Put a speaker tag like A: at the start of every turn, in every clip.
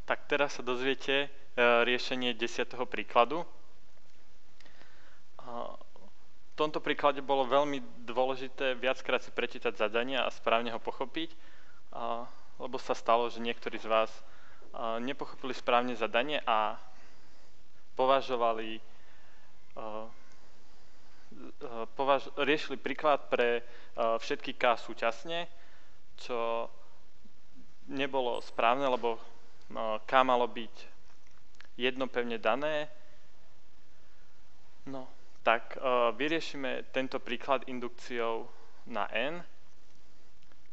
A: Tak teraz sa dozviete riešenie 10. príkladu. V tomto príklade bolo veľmi dôležité viackrát si prečítať zadanie a správne ho pochopiť, lebo sa stalo, že niektorí z vás nepochopili správne zadanie a riešili príklad pre všetky K súčasne, čo nebolo správne, lebo K malo byť jedno pevne dané. No, tak vyriešime tento príklad indukciou na N.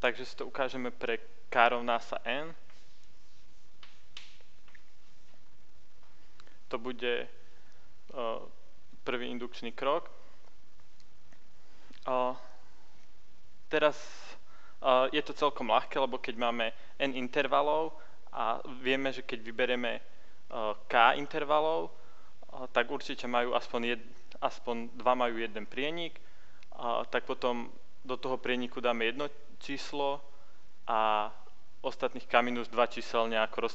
A: Takže si to ukážeme pre K rovná sa N. To bude prvý indukčný krok. Teraz je to celkom ľahké, lebo keď máme N intervalov a vieme, že keď vyberieme K intervalov, tak určite majú aspoň dva majú jeden prienik, tak potom do toho prieniku dáme jedno číslo a ostatných K-2 čísel nejako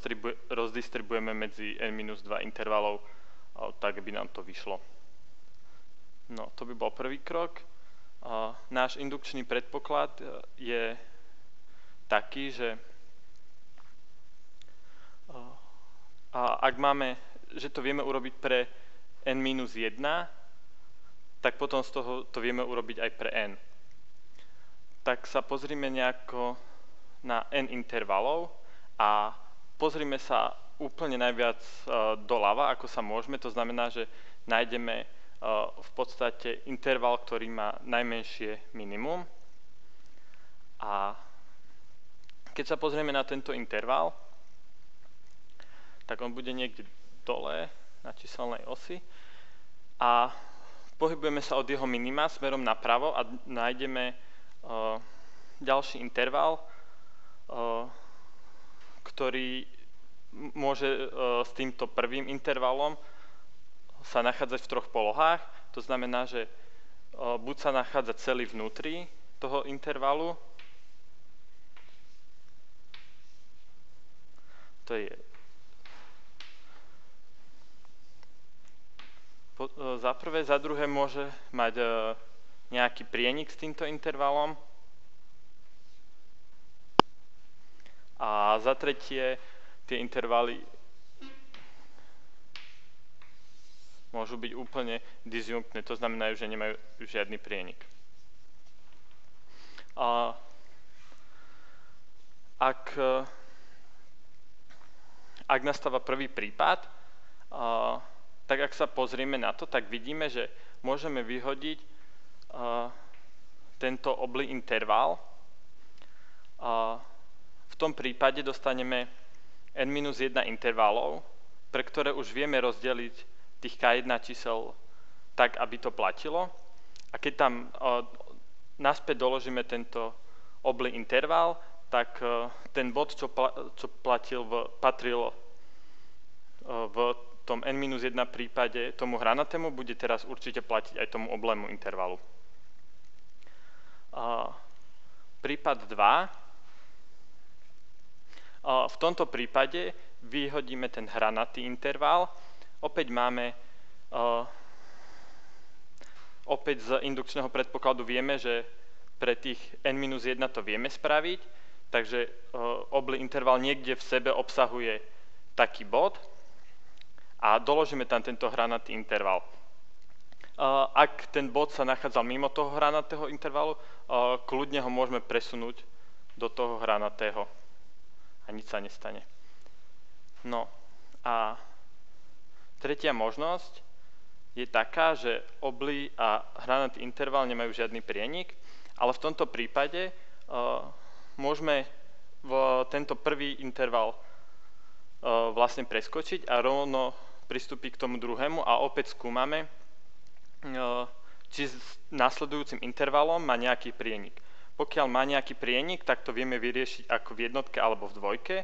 A: rozdistribujeme medzi N-2 intervalov, tak by nám to vyšlo. No, to by bol prvý krok. Náš indukčný predpoklad je taký, že ak máme, že to vieme urobiť pre N-1, tak potom z toho to vieme urobiť aj pre N. Tak sa pozrime nejako na N intervalov a pozrime sa úplne najviac doľava, ako sa môžeme. To znamená, že nájdeme v podstate interval, ktorý má najmenšie minimum. A keď sa pozrieme na tento interval, tak on bude niekde dole na číselnej osi a pohybujeme sa od jeho minima smerom napravo a nájdeme ďalší interval, ktorý môže s týmto prvým intervalom sa nachádzať v troch polohách. To znamená, že buď sa nachádza celý vnútri toho intervalu, to je za prvé, za druhé môže mať nejaký prienik s týmto intervalom a za tretie tie intervaly môžu byť úplne disjunktné, to znamená, že nemajú žiadny prienik. Ak nastáva prvý prípad, tak ak sa pozrieme na to, tak vidíme, že môžeme vyhodiť tento oblý interval. V tom prípade dostaneme N-1 intervalov, pre ktoré už vieme rozdeliť tých K1 čísel tak, aby to platilo. A keď tam naspäť doložíme tento oblý interval, tak ten bod, čo patril v tom N-1 prípade tomu hranatému, bude teraz určite platiť aj tomu oblému intervalu. Prípad 2. V tomto prípade vyhodíme ten hranatý interval. Opäť máme, opäť z indukčného predpokladu vieme, že pre tých N-1 to vieme spraviť, takže oblý interval niekde v sebe obsahuje taký bod a doložíme tam tento hranatý interval. Ak ten bod sa nachádzal mimo toho hranatého intervalu, kľudne ho môžeme presunúť do toho hranatého a nič sa nestane. No a tretia možnosť je taká, že oblý a hranatý interval nemajú žiadny prienik, ale v tomto prípade môžeme tento prvý interval vlastne preskočiť a rovno pristúpiť k tomu druhému a opäť skúmame, či s nasledujúcim intervalom má nejaký prienik. Pokiaľ má nejaký prienik, tak to vieme vyriešiť ako v jednotke alebo v dvojke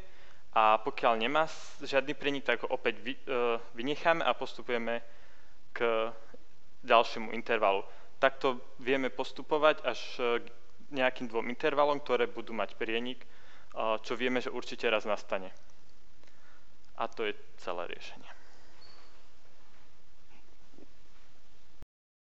A: a pokiaľ nemá žiadny prienik, tak ho opäť vynecháme a postupujeme k ďalšiemu intervalu. Takto vieme postupovať až k nejakým dvom intervalom, ktoré budú mať prienik, čo vieme, že určite raz nastane. a to je celé riešenie.